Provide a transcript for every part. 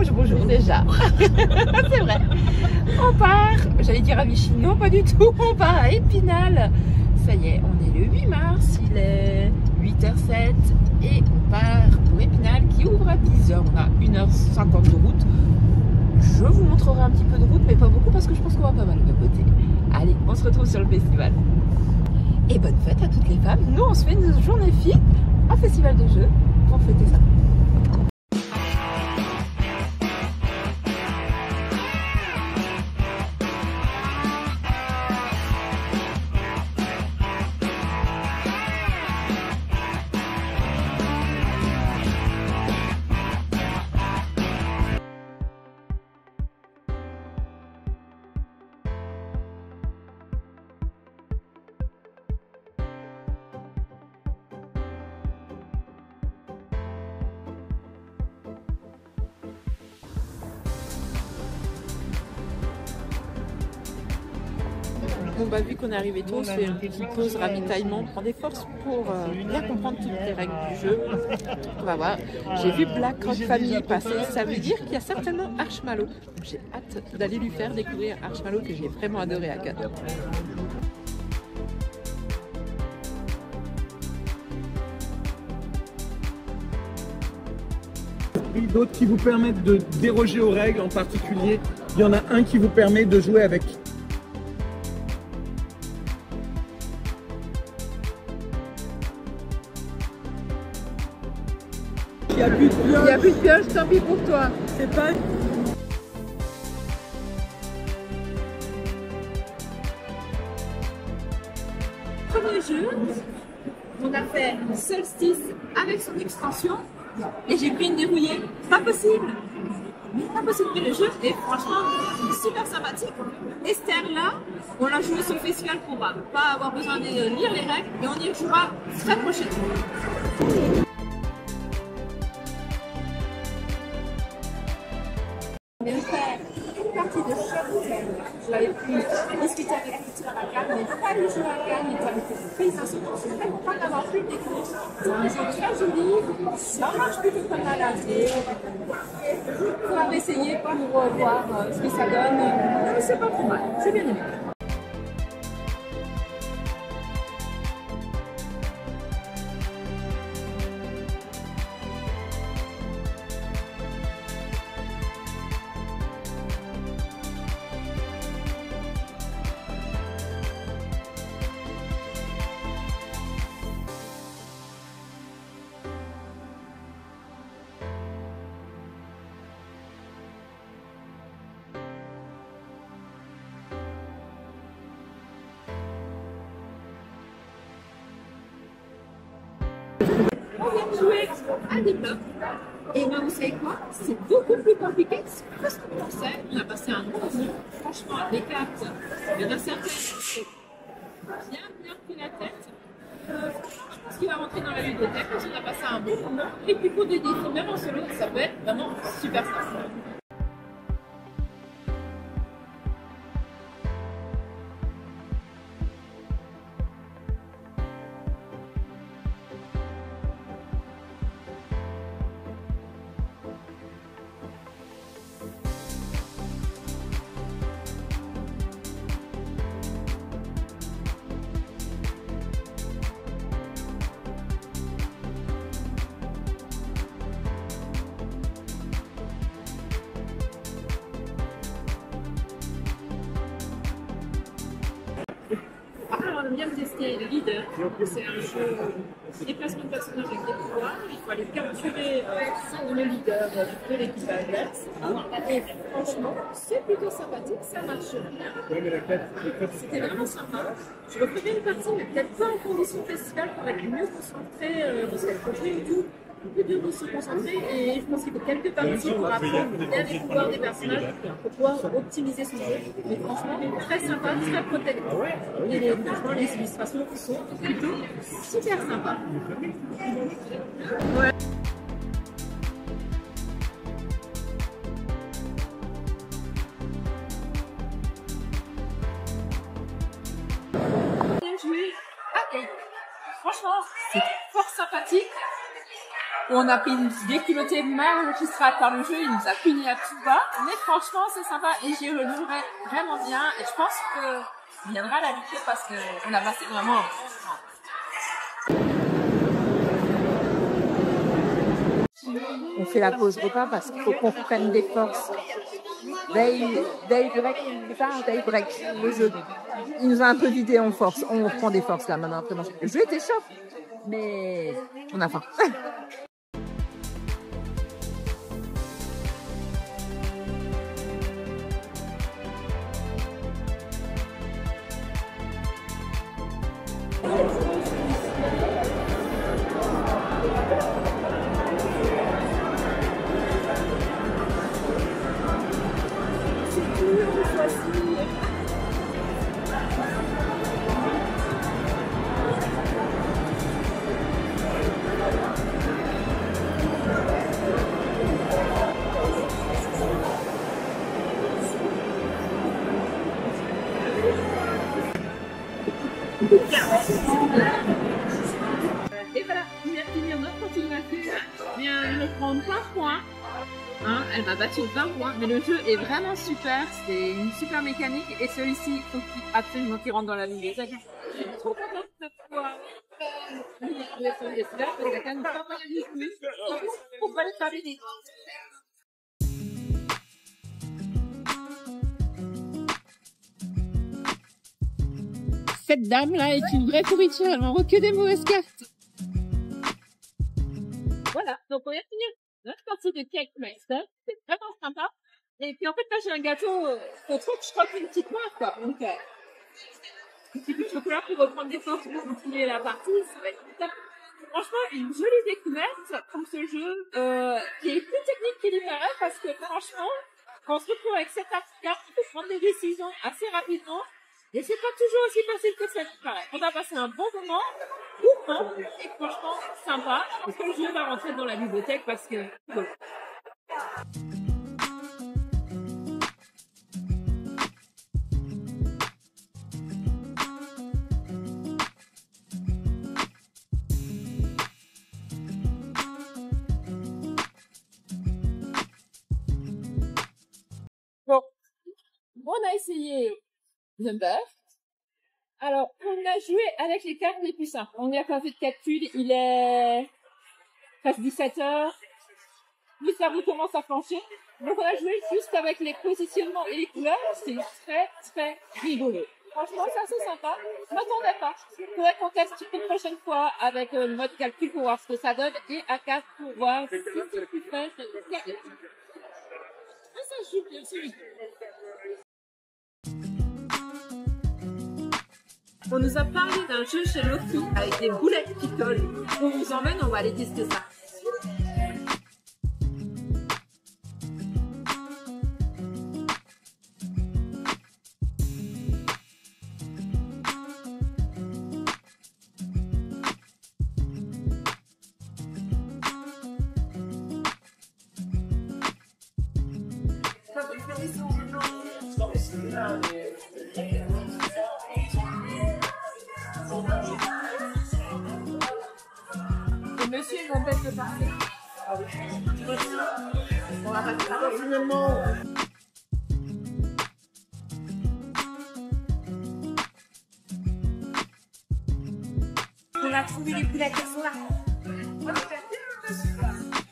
bonjour déjà. C'est vrai. On part, j'allais dire à Vichy, non pas du tout, on part à Épinal. Ça y est, on est le 8 mars, il est 8h07 et on part pour Épinal qui ouvre à 10h. On a 1h50 de route. Je vous montrerai un petit peu de route, mais pas beaucoup parce que je pense qu'on va pas mal de côté. Allez, on se retrouve sur le festival. Et bonne fête à toutes les femmes. Nous, on se fait une journée filles, un festival de jeux pour fêter ça. Bon bah vu qu'on est arrivé tôt, on se fait une petite pause ravitaillement, on prend des forces pour bien comprendre toutes les règles du jeu. On va voir. J'ai vu Black Rock Family passer, ça veut dire qu'il y a certainement Archmallow. J'ai hâte d'aller lui faire découvrir Archmallow que j'ai vraiment adoré à Cannes. D'autres qui vous permettent de déroger aux règles, en particulier, il y en a un qui vous permet de jouer avec. Il n'y a plus de pioche. Il n'y a plus de pioche, tant pis pour toi. C'est pas... Premier jeu, on a fait Solstice avec son extension et j'ai pris une dérouillée. Pas possible. Pas possible que le jeu est franchement super sympathique. Esther là, on l'a joué sur le festival pour pas avoir besoin de lire les règles et on y jouera très prochainement. On vient de faire une partie de Shop. Je l'avais pu discuter avec Esther à Cannes, mais pas le jeu à Cannes, il avait été pris dans son temps. Je suis très contente d'avoir pu le découvrir. C'est un jeu très joli, ça marche plutôt pas mal à jouer. Il faudra essayer pour voir ce que ça donne. C'est pas trop mal, c'est bien aimé. On vient de jouer à des blocs. Et ben vous savez quoi? C'est beaucoup plus compliqué que ce qu'on pensait. On a passé un bon moment. Franchement, les cartes, il y en a certaines qui ont bien pris la tête. Je pense qu'il va rentrer dans la ludothèque parce qu'on a passé un bon moment. Et puis pour des défis, même en solo, ça peut être vraiment super sympa. On aime bien tester Leader. C'est un jeu de déplacement de personnages avec des pouvoirs. Il faut aller capturer le leader de l'équipe adverse. Et franchement, c'est plutôt sympathique, ça marche bien. C'était vraiment sympa. Je referai une partie, mais peut-être pas en condition festival pour être mieux concentré parce qu'elle est tout. Un peu dur de se concentrer et je pense qu'il faut quelques parties pour apprendre bien les pouvoirs des personnages pour pouvoir optimiser son jeu. Mais franchement, très sympa, très protecteur. Et franchement, les illustrations sont plutôt super sympas. Ouais. Bien joué. Ah, et franchement, c'est fort sympathique. où on a pris une déculottée magistrale par le jeu, il nous a puni à tout bas, mais franchement c'est sympa et j'y rejouerai vraiment bien et je pense qu'il viendra la lutter parce qu'on a passé vraiment un bon moment. On fait la pause repas parce qu'il faut qu'on prenne des forces. Daybreak, c'est ça, Daybreak, le jeu. Il nous a un peu vidé en force. On reprend des forces là maintenant. Le jeu était chaud, mais on a faim. Et voilà, on vient de finir notre continuation. Vient de prendre 20 points. Hein, elle m'a battu 20 points, mais le jeu est vraiment super. C'est une super mécanique. Et celui-ci, il faut absolument qu'il rentre dans la bibliothèque. Je suis trop contente de pouvoir. On va les terminer. Cette dame-là est une vraie pourriture, elle m'envoie que des mauvaises cartes. Voilà, donc on vient de finir notre partie de Cake Meister, c'est vraiment sympa. Et puis en fait, là j'ai un gâteau au truc, je crois qu'une petite noix, quoi. Donc, un petit peu de chocolat pour reprendre des forces pour continuer la partie, ça va être top. Franchement, une jolie découverte pour ce jeu, qui est plus technique qu'il y paraît, parce que franchement, quand on se retrouve avec cette carte, on peut prendre des décisions assez rapidement. Et c'est pas toujours aussi facile que ça ne paraît. On a passé un bon moment, et franchement, sympa. Parce que le jeu va rentrer dans la bibliothèque parce que... Bon, on a essayé Number. Alors, on a joué avec les cartes les plus simples. On n'y a pas fait de calcul, il est presque 17h. Le cerveau commence à flancher. Donc, on a joué juste avec les positionnements et les couleurs. C'est très, très rigolo. Franchement, c'est assez sympa. Je m'attendais pas. Il faudrait qu'on teste une prochaine fois avec le mode calcul pour voir ce que ça donne et à 4 pour voir si c'est plus fait. Ça joue bien sûr. On nous a parlé d'un jeu chez Loki avec des boulettes qui collent. On vous emmène, on va aller tester ça. Le monsieur il m'empêche de parler. On va pas faire finalement. On a trouvé les boulettes, elles sont là.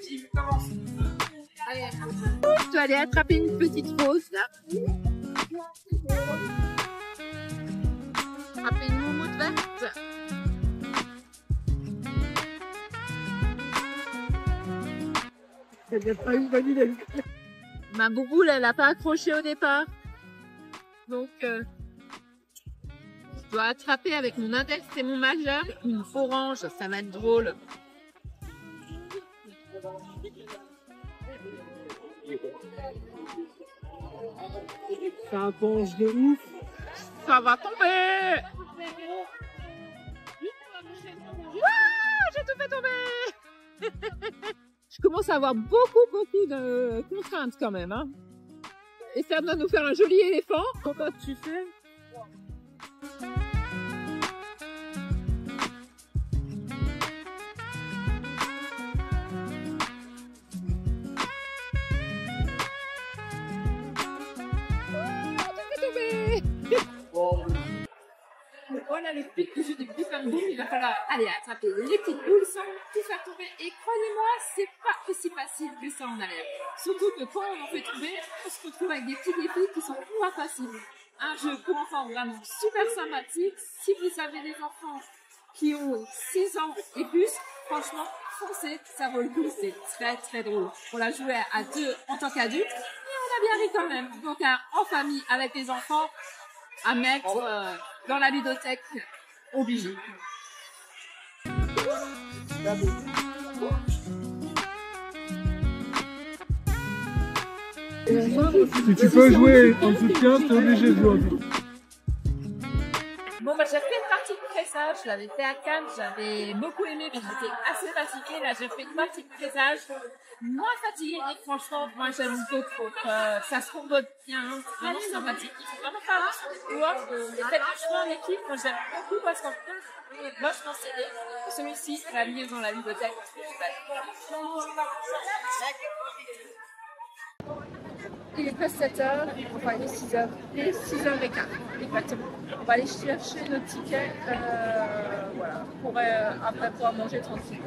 J'y commence. Allez, je dois aller attraper une petite rose là. Attraper une moumoute verte. C'est pas une bonne idée. Ma bouboule, elle n'a pas accroché au départ. Donc, je dois attraper avec mon index et mon majeur une orange, ça va être drôle. Ça penche de ouf. Ça va tomber. Ah, j'ai tout fait tomber. Je commence à avoir beaucoup de contraintes quand même. Hein. Et ça doit nous faire un joli éléphant. Comment tu fais? faire les jeux de plus comme boum, il va falloir aller attraper les petites boules sans tout faire tomber. Et croyez-moi, c'est pas aussi facile que ça en a l'air. Surtout que quand on en fait tomber, on se retrouve avec des petits défis qui sont pas faciles. Un jeu pour enfants vraiment super sympathique. Si vous avez des enfants qui ont 6 ans et plus, franchement, foncez, ça vaut le coup, c'est très très drôle. On l'a joué à 2 en tant qu'adulte, mais on a bien ri quand même. Donc en famille avec les enfants, à mettre dans la ludothèque, obligé. Si tu peux jouer en dessous de 15, t'es obligé de jouer en dessous. Bon, bah, j'ai fait une partie de pressage, je l'avais fait à Cannes, j'avais beaucoup aimé, mais j'étais assez fatiguée. Là, j'ai fait une partie de pressage, moins fatiguée, et franchement, moi, j'aime beaucoup. Ça se combote bien, vraiment sympathique. Il faut vraiment faire attention aux doigts. Et faites le choix en équipe, moi, j'aime beaucoup parce qu'en fait, moi, je pense que celui-ci, c'est la mise dans la bibliothèque. Il est presque 7h, on va aller 6h, et 6h15, exactement. On va aller chercher nos tickets, voilà, pour après pouvoir manger tranquille.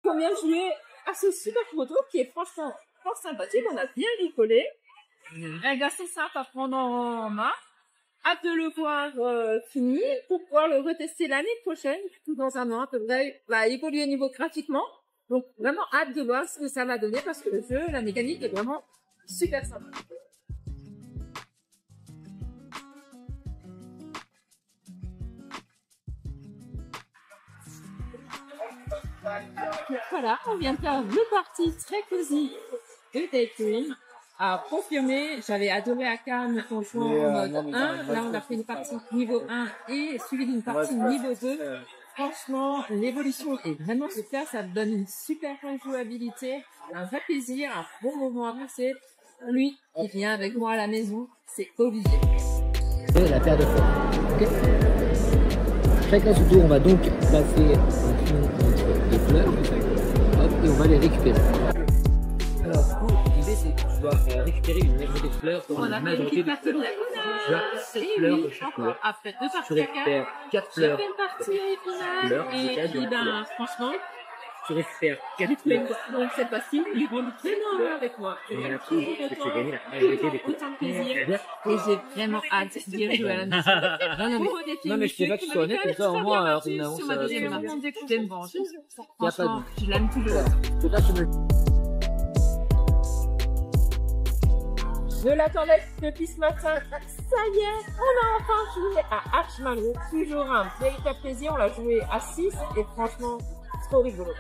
On vient de jouer à ce super photo qui est franchement fort sympathique. On a bien rigolé. Un gars assez simple à prendre en main. Hâte de le voir fini pour pouvoir le retester l'année prochaine, tout dans un an à peu près. Va évoluer niveau graphiquement. Donc vraiment hâte de voir ce que ça va donner parce que le jeu, la mécanique est vraiment super sympa. Voilà, on vient de faire deux parties très cosy de Daydream. À confirmer, j'avais adoré à Cannes qu'on joue en mode 1. Là, on a fait une partie niveau 1 et suivi d'une partie niveau 2. Franchement, l'évolution est vraiment super. Ça donne une super jouabilité, un vrai plaisir, un bon moment à passer. Lui, il vient avec moi à la maison, c'est Olivier. La paire de fleurs. Okay. Chacun son tour, on va donc placer un pion entre les fleurs. Hop, et on va les récupérer. Alors, l'idée c'est que tu dois récupérer une majorité de fleurs pour la majorité de fleurs. Tu as 7 fleurs de chaque couleur. Après deux parties, tu récupères 4 fleurs. Et puis, ben, franchement, tu récupères 4 fleurs. donc cette fois-ci, ils vont vraiment avec moi. Et la prise, c'est que tu gagnes la majorité des couleurs. Autant de plaisir. Et j'ai vraiment hâte d'y rejouer à la maison. Non, mais je sais pas que tu sois honnête, comme ça au moins on a sur ma deuxième partie. J'aime bon. Il n'y a pas de... Franchement, je l'aime toujours. Je l'attendais depuis ce matin. Ça y est, on a enfin joué à Archmallow. Toujours un véritable plaisir. On l'a joué à 6 et franchement, trop rigolo.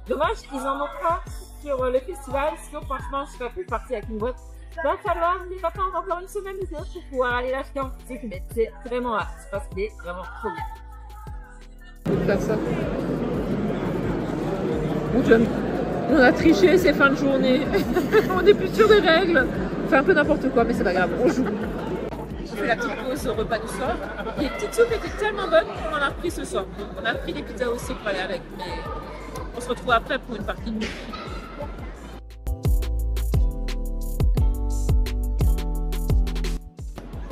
Dommage qu'ils en ont pas sur le festival. Sinon, franchement, je serais plus partie avec une boîte. Va falloir attendre encore une semaine ou deux pour pouvoir aller l'acheter en physique. Mais c'est vraiment hâte parce qu'il est vraiment trop bien. Faire ça. Bon, John, on a triché, c'est fin de journée. On n'est plus sûr des règles. On fait un peu n'importe quoi, mais c'est pas grave, on joue. On fait la petite pause au repas du soir. Et les petites soupes étaient tellement bonnes qu'on en a pris ce soir. On a pris des pizzas aussi pour aller avec, mais on se retrouve après pour une partie de nuit.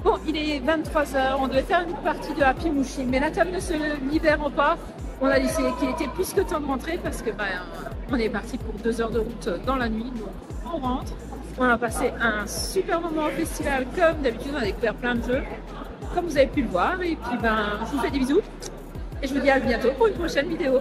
Bon, il est 23h, on devait faire une partie de Happy Mushi, mais la table ne se libère pas. On a décidé qu'il était plus que temps de rentrer parce que on est parti pour 2 heures de route dans la nuit, donc on rentre. On a passé un super moment au festival, comme d'habitude, on a découvert plein de jeux, comme vous avez pu le voir. Et puis je vous fais des bisous et je vous dis à bientôt pour une prochaine vidéo.